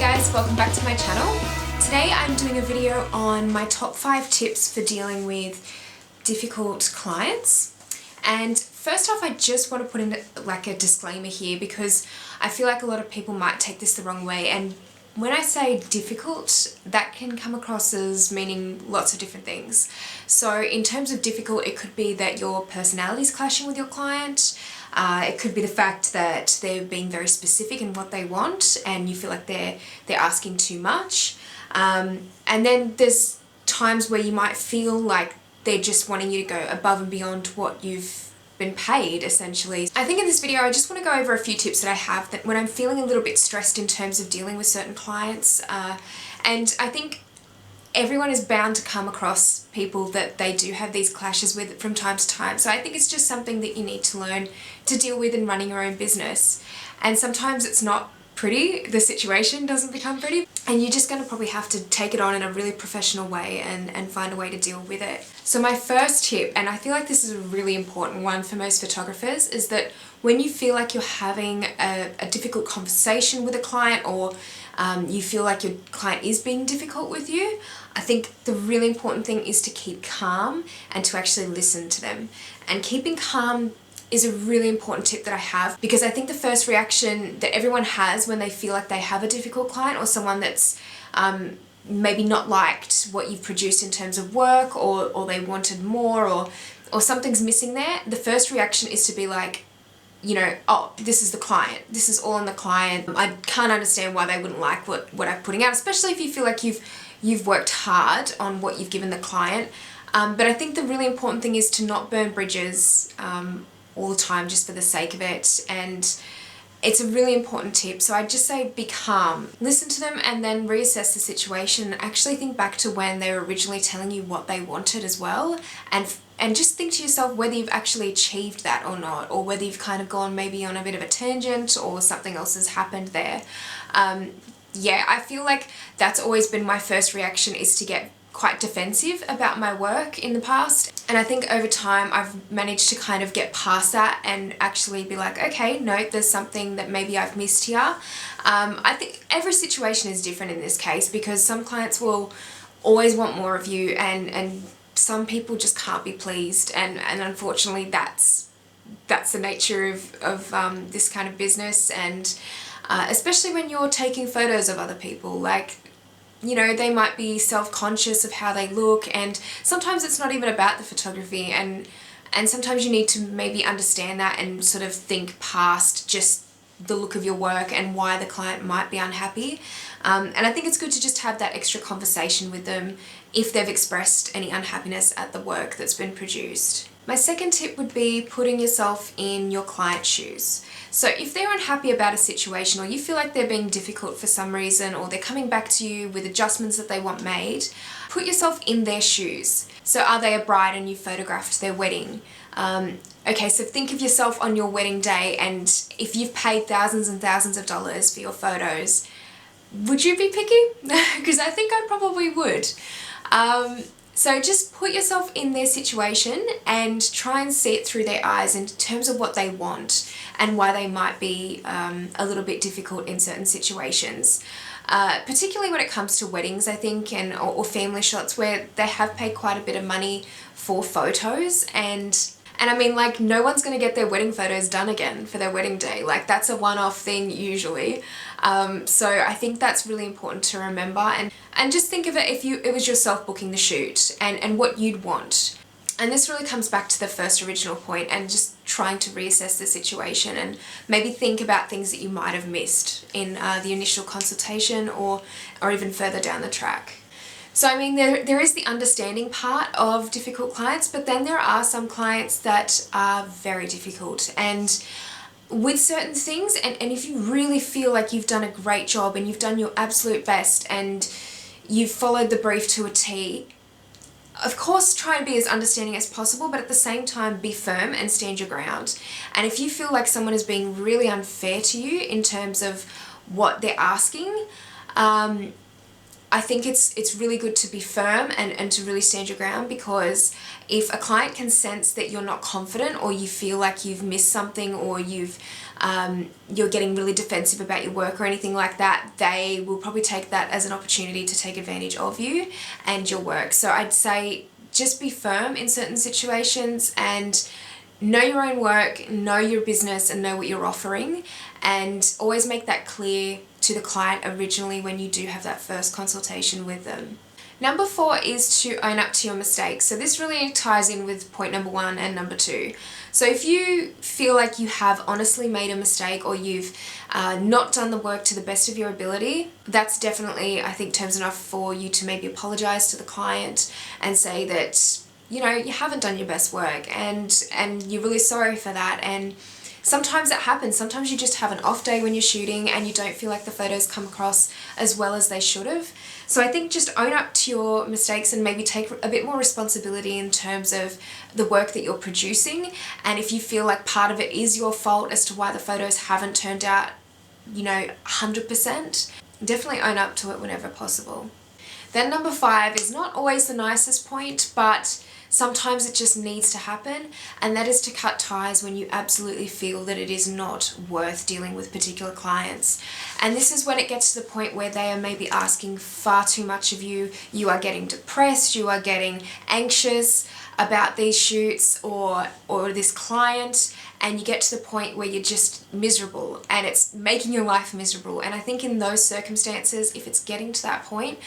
guys, welcome back to my channel. Today I'm doing a video on my top 5 tips for dealing with difficult clients. And first off, I just want to put in like a disclaimer here because I feel like a lot of people might take this the wrong way, and when I say difficult, that can come across as meaning lots of different things. So in terms of difficult, it could be that your personality is clashing with your client. It could be the fact that they're being very specific in what they want and you feel like they're asking too much. And then there's times where you might feel like they're just wanting you to go above and beyond what you've been paid, essentially. I think in this video I just want to go over a few tips that I have that when I'm feeling a little bit stressed in terms of dealing with certain clients. And I think everyone is bound to come across people that they do have these clashes with from time to time. So I think it's just something that you need to learn to deal with in running your own business. And sometimes it's not pretty, the situation doesn't become pretty, and you're just going to probably have to take it on in a really professional way and find a way to deal with it. So my first tip, and I feel like this is a really important one for most photographers, is that when you feel like you're having a difficult conversation with a client, or you feel like your client is being difficult with you, I think the really important thing is to keep calm and to actually listen to them. And keeping calm is a really important tip that I have, because I think the first reaction that everyone has when they feel like they have a difficult client or someone that's maybe not liked what you've produced in terms of work, or they wanted more, or something's missing there, the first reaction is to be like, you know, oh, this is the client. This is all on the client. I can't understand why they wouldn't like what I'm putting out, especially if you feel like you've worked hard on what you've given the client. But I think the really important thing is to not burn bridges all the time just for the sake of it. And it's a really important tip. So I'd just say be calm, listen to them, and then reassess the situation. Actually think back to when they were originally telling you what they wanted as well, and just think to yourself whether you've actually achieved that or not, or whether you've kind of gone maybe on a bit of a tangent or something else has happened there. Yeah, I feel like that's always been my first reaction, is to get quite defensive about my work in the past. And I think over time I've managed to kind of get past that and actually be like, okay, no, there's something that maybe I've missed here. I think every situation is different in this case, because some clients will always want more of you, and some people just can't be pleased, and unfortunately that's the nature of this kind of business. And especially when you're taking photos of other people, like, you know, they might be self-conscious of how they look, and sometimes it's not even about the photography, and sometimes you need to maybe understand that and sort of think past just the look of your work and why the client might be unhappy. And I think it's good to just have that extra conversation with them if they've expressed any unhappiness at the work that's been produced. My second tip would be putting yourself in your client's shoes. So if they're unhappy about a situation, or you feel like they're being difficult for some reason, or they're coming back to you with adjustments that they want made, put yourself in their shoes. So are they a bride and you photographed their wedding? Okay, so think of yourself on your wedding day, and if you've paid thousands and thousands of dollars for your photos, would you be picky? Because I think I probably would. So just put yourself in their situation and try and see it through their eyes in terms of what they want and why they might be a little bit difficult in certain situations. Particularly when it comes to weddings, I think, or family shots where they have paid quite a bit of money for photos, and I mean, like, no one's going to get their wedding photos done again for their wedding day. Like, that's a one-off thing usually. So I think that's really important to remember, and just think of it if it was yourself booking the shoot and what you'd want. And this really comes back to the first original point, and just trying to reassess the situation and maybe think about things that you might have missed in the initial consultation, or even further down the track. So I mean, there is the understanding part of difficult clients, but then there are some clients that are very difficult, and with certain things, and if you really feel like you've done a great job and you've done your absolute best and you've followed the brief to a T, of course try and be as understanding as possible, but at the same time be firm and stand your ground. And if you feel like someone is being really unfair to you in terms of what they're asking, I think it's really good to be firm and to really stand your ground, because if a client can sense that you're not confident, or you feel like you've missed something, or you're getting really defensive about your work or anything like that, they will probably take that as an opportunity to take advantage of you and your work. So I'd say just be firm in certain situations and know your own work, know your business, and know what you're offering, and always make that clear to the client originally when you do have that first consultation with them. Number 4 is to own up to your mistakes. So this really ties in with point number 1 and number 2. So if you feel like you have honestly made a mistake, or you've not done the work to the best of your ability, that's definitely, I think, terms enough for you to maybe apologize to the client and say that, you know, you haven't done your best work and you're really sorry for that. And sometimes it happens. Sometimes you just have an off day when you're shooting and you don't feel like the photos come across as well as they should have. So I think just own up to your mistakes and maybe take a bit more responsibility in terms of the work that you're producing. And if you feel like part of it is your fault as to why the photos haven't turned out, you know, 100%, definitely own up to it whenever possible. Then number 5 is not always the nicest point, but sometimes it just needs to happen, and that is to cut ties when you absolutely feel that it is not worth dealing with particular clients. And this is when it gets to the point where they are maybe asking far too much of you. You are getting depressed, you are getting anxious about these shoots or this client, and you get to the point where you're just miserable and it's making your life miserable. And I think in those circumstances, if it's getting to that point,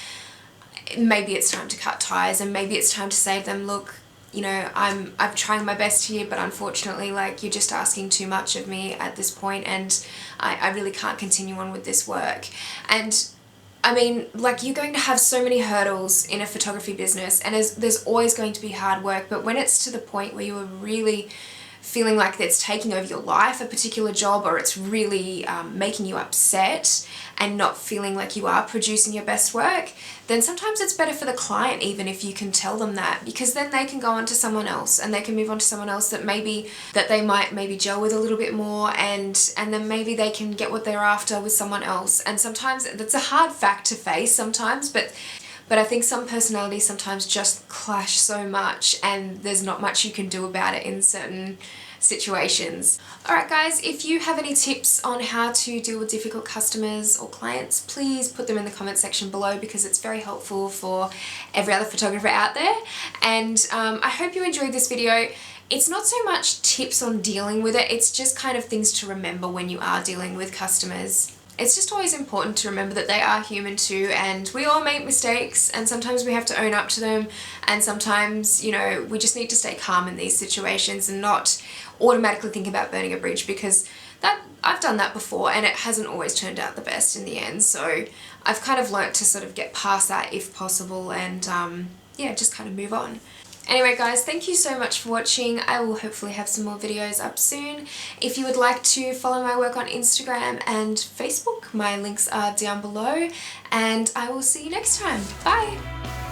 maybe it's time to cut ties, and maybe it's time to say to them, look, you know, I'm trying my best here, but unfortunately, like, you're just asking too much of me at this point, and I really can't continue on with this work. And I mean, like, you're going to have so many hurdles in a photography business, and there's always going to be hard work, but when it's to the point where you are really feeling like it's taking over your life, a particular job, or it's really making you upset and not feeling like you are producing your best work, then sometimes it's better for the client even if you can tell them that, because then they can go on to someone else, and they can move on to someone else that they might maybe gel with a little bit more, and then maybe they can get what they're after with someone else. And sometimes that's a hard fact to face sometimes, but I think some personalities sometimes just clash so much, and there's not much you can do about it in certain situations. Alright guys, if you have any tips on how to deal with difficult customers or clients, please put them in the comment section below, because it's very helpful for every other photographer out there. And I hope you enjoyed this video. It's not so much tips on dealing with it, it's just kind of things to remember when you are dealing with customers. It's just always important to remember that they are human too, and we all make mistakes, and sometimes we have to own up to them, and sometimes, you know, we just need to stay calm in these situations and not automatically think about burning a bridge, because I've done that before and it hasn't always turned out the best in the end. So I've kind of learnt to sort of get past that if possible, and yeah, just kind of move on. Anyway guys, thank you so much for watching. I will hopefully have some more videos up soon. If you would like to follow my work on Instagram and Facebook, my links are down below, and I will see you next time. Bye!